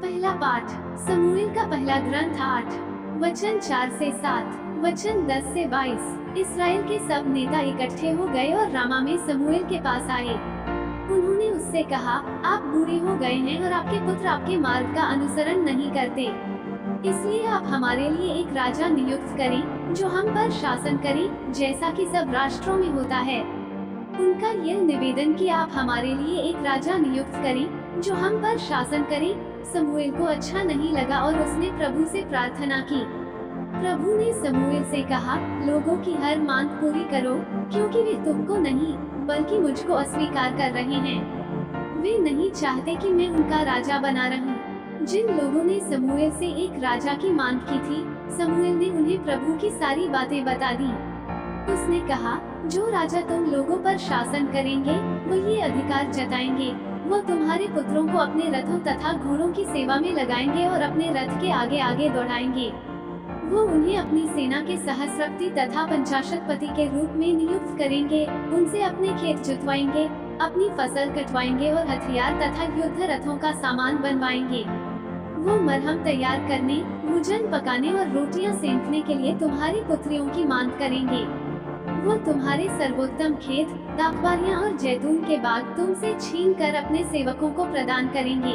पहला पाठ समूएल का पहला ग्रंथ 8 वचन 4 से 7 वचन 10 से 22। इसराइल के सब नेता इकट्ठे हो गए और रामा में समूएल के पास आए। उन्होंने उससे कहा, आप बूढ़े हो गए हैं और आपके पुत्र आपके मार्ग का अनुसरण नहीं करते, इसलिए आप हमारे लिए एक राजा नियुक्त करें जो हम पर शासन करे, जैसा कि सब राष्ट्रों में होता है। उनका यह निवेदन कि आप हमारे लिए एक राजा नियुक्त करें जो हम पर शासन करे। समूएल को अच्छा नहीं लगा और उसने प्रभु से प्रार्थना की। प्रभु ने समूएल से कहा, लोगों की हर मांग पूरी करो, क्योंकि वे तुमको नहीं बल्कि मुझको अस्वीकार कर रहे हैं। वे नहीं चाहते कि मैं उनका राजा बना रहूं। जिन लोगों ने समूएल से एक राजा की मांग की थी, समूएल ने उन्हें प्रभु की सारी बातें बता दी। उसने कहा, जो राजा तुम लोगों पर शासन करेंगे वो ये अधिकार जताएंगे, वो तुम्हारे पुत्रों को अपने रथों तथा घोड़ों की सेवा में लगाएंगे और अपने रथ के आगे आगे दौड़ाएंगे। वो उन्हें अपनी सेना के सहस्रापति तथा 50 के रूप में नियुक्त करेंगे। उनसे अपने खेत जुतवाएंगे, अपनी फसल कटवाएंगे और हथियार तथा युद्ध रथों का सामान बनवाएंगे। वो मरहम तैयार करने, भोजन पकाने और रोटियां सेंकने के लिए तुम्हारी पुत्रियों की मांग करेंगे। वो तुम्हारे सर्वोत्तम खेत, दाखबारियां और जैतून के बाग तुमसे छीन कर अपने सेवकों को प्रदान करेंगे।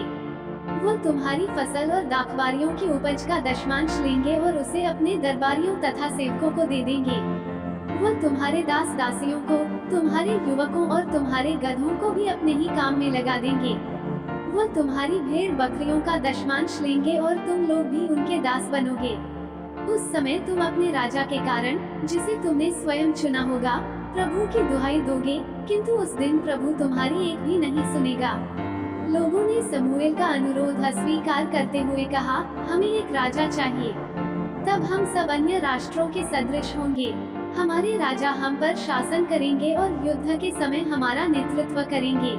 वो तुम्हारी फसल और दाखबारियों की उपज का दशमांश लेंगे और उसे अपने दरबारियों तथा सेवकों को दे देंगे। वो तुम्हारे दास दासियों को, तुम्हारे युवकों और तुम्हारे गधों को भी अपने ही काम में लगा देंगे। वो तुम्हारी भेड़ बकरियों का दशमांश लेंगे और तुम लोग भी उनके दास बनोगे। उस समय तुम अपने राजा के कारण, जिसे तुमने स्वयं चुना होगा, प्रभु की दुहाई दोगे, किंतु उस दिन प्रभु तुम्हारी एक भी नहीं सुनेगा। लोगों ने समूएल का अनुरोध अस्वीकार करते हुए कहा, हमें एक राजा चाहिए, तब हम सब अन्य राष्ट्रों के सदृश होंगे। हमारे राजा हम पर शासन करेंगे और युद्ध के समय हमारा नेतृत्व करेंगे।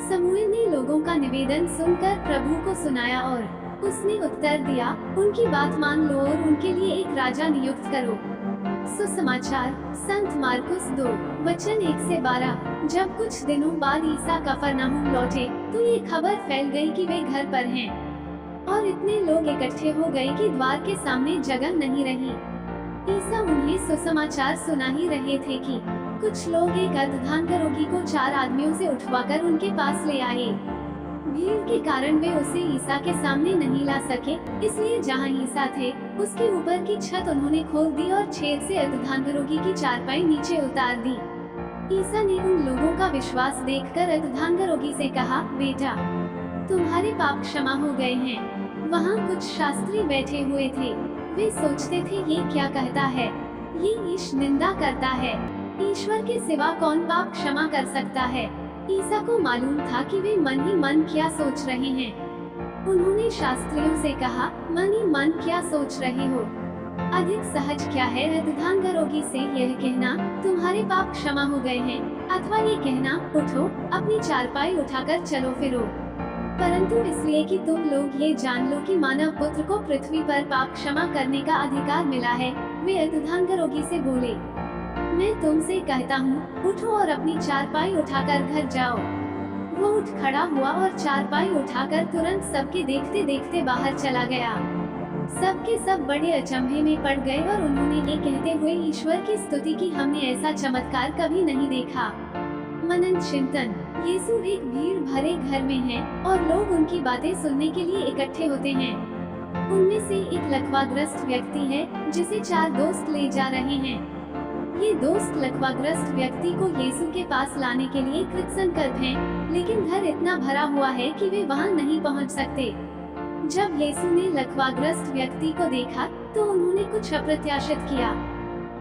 समूएल ने लोगों का निवेदन सुनकर प्रभु को सुनाया और उसने उत्तर दिया, उनकी बात मान लो और उनके लिए एक राजा नियुक्त करो। सुसमाचार संत मार्कुस 2 वचन 1 से 12। जब कुछ दिनों बाद ईसा कफरनहूम लौटे तो ये खबर फैल गई कि वे घर पर हैं, और इतने लोग इकट्ठे हो गए कि द्वार के सामने जगह नहीं रही। ईसा उन्हें सुसमाचार सुना ही रहे थे कि कुछ लोग एक अर्धधांग रोगी को 4 आदमियों से उठवाकर उनके पास ले आए। भीड़ के कारण वे उसे ईसा के सामने नहीं ला सके, इसलिए जहां ईसा थे उसके ऊपर की छत उन्होंने खोल दी और छेद से अर्धधांग रोगी की चारपाई नीचे उतार दी। ईसा ने उन लोगों का विश्वास देखकर अर्धधांग रोगी से कहा, बेटा, तुम्हारे पाप क्षमा हो गए हैं। वहाँ कुछ शास्त्री बैठे हुए थे। वे सोचते थे, ये क्या कहता है, ये ईश निंदा करता है। ईश्वर के सिवा कौन पाप क्षमा कर सकता है। ईसा को मालूम था कि वे मन ही मन क्या सोच रहे हैं। उन्होंने शास्त्रियों से कहा, मन ही मन क्या सोच रहे हो। अधिक सहज क्या है अर्धधांग रोगी से यह कहना, तुम्हारे पाप क्षमा हो गए हैं, अथवा ये कहना, उठो, अपनी चारपाई उठाकर चलो फिरो। परंतु इसलिए कि तुम लोग ये जान लो कि मानव पुत्र को पृथ्वी पर पाप क्षमा करने का अधिकार मिला है, वे अर्धधांग रोगी से बोले, मैं तुमसे कहता हूँ, उठो और अपनी चारपाई उठाकर घर जाओ। वो उठ खड़ा हुआ और चारपाई उठाकर तुरंत सबके देखते देखते बाहर चला गया। सबके सब बड़े अचंभे में पड़ गए और उन्होंने ये कहते हुए ईश्वर की स्तुति की, हमने ऐसा चमत्कार कभी नहीं देखा। मनन चिंतन। यीशु एक भीड़ भरे घर में है और लोग उनकी बातें सुनने के लिए इकट्ठे होते हैं। उनमें से एक लकवाग्रस्त व्यक्ति है जिसे 4 दोस्त ले जा रहे हैं। ये दोस्त लकवाग्रस्त व्यक्ति को यीशु के पास लाने के लिए कृतसंकल्प हैं, लेकिन घर इतना भरा हुआ है कि वे वहां नहीं पहुंच सकते। जब यीशु ने लकवाग्रस्त व्यक्ति को देखा तो उन्होंने कुछ अप्रत्याशित किया।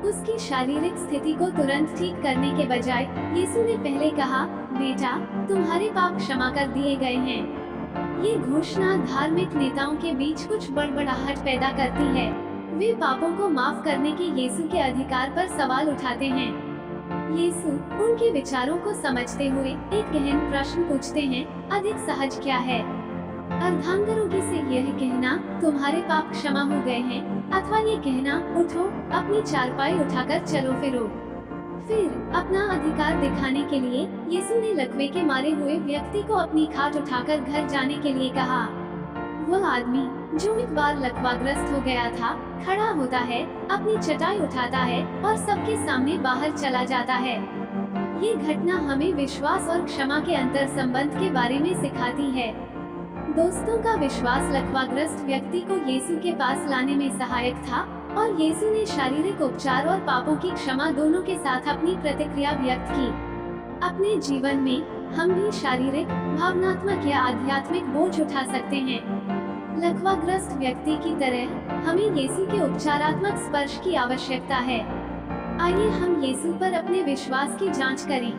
उसकी शारीरिक स्थिति को तुरंत ठीक करने के बजाय यीशु ने पहले कहा, बेटा, तुम्हारे पाप क्षमा कर दिए गए हैं। ये घोषणा धार्मिक नेताओं के बीच कुछ बड़बड़ाहट पैदा करती है। वे पापों को माफ करने के यीशु के अधिकार पर सवाल उठाते हैं। यीशु उनके विचारों को समझते हुए एक गहन प्रश्न पूछते हैं, अधिक सहज क्या है, अर्धधांग रोगी से यह कहना, तुम्हारे पाप क्षमा हो गए हैं, अथवा ये कहना, उठो, अपनी चारपाई उठाकर चलो फिरो। फिर अपना अधिकार दिखाने के लिए यीशु ने लकवे के मारे हुए व्यक्ति को अपनी खाट उठाकर घर जाने के लिए कहा। वह आदमी जो एक बार लकवाग्रस्त हो गया था खड़ा होता है, अपनी चटाई उठाता है और सबके सामने बाहर चला जाता है। ये घटना हमें विश्वास और क्षमा के अंतर संबंध के बारे में सिखाती है। दोस्तों का विश्वास लकवाग्रस्त व्यक्ति को यीशु के पास लाने में सहायक था और यीशु ने शारीरिक उपचार और पापों की क्षमा दोनों के साथ अपनी प्रतिक्रिया व्यक्त की। अपने जीवन में हम भी शारीरिक, भावनात्मक या आध्यात्मिक बोझ उठा सकते हैं। लकवाग्रस्त व्यक्ति की तरह हमें यीशु के उपचारात्मक स्पर्श की आवश्यकता है। आइए हम यीशु पर अपने विश्वास की जांच करें।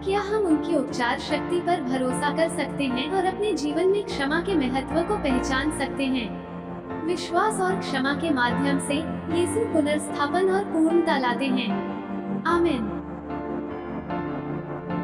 क्या हम उनकी उपचार शक्ति पर भरोसा कर सकते हैं और अपने जीवन में क्षमा के महत्व को पहचान सकते हैं? विश्वास और क्षमा के माध्यम से यीशु पुनर्स्थापन और पूर्णता लाते हैं। आमीन।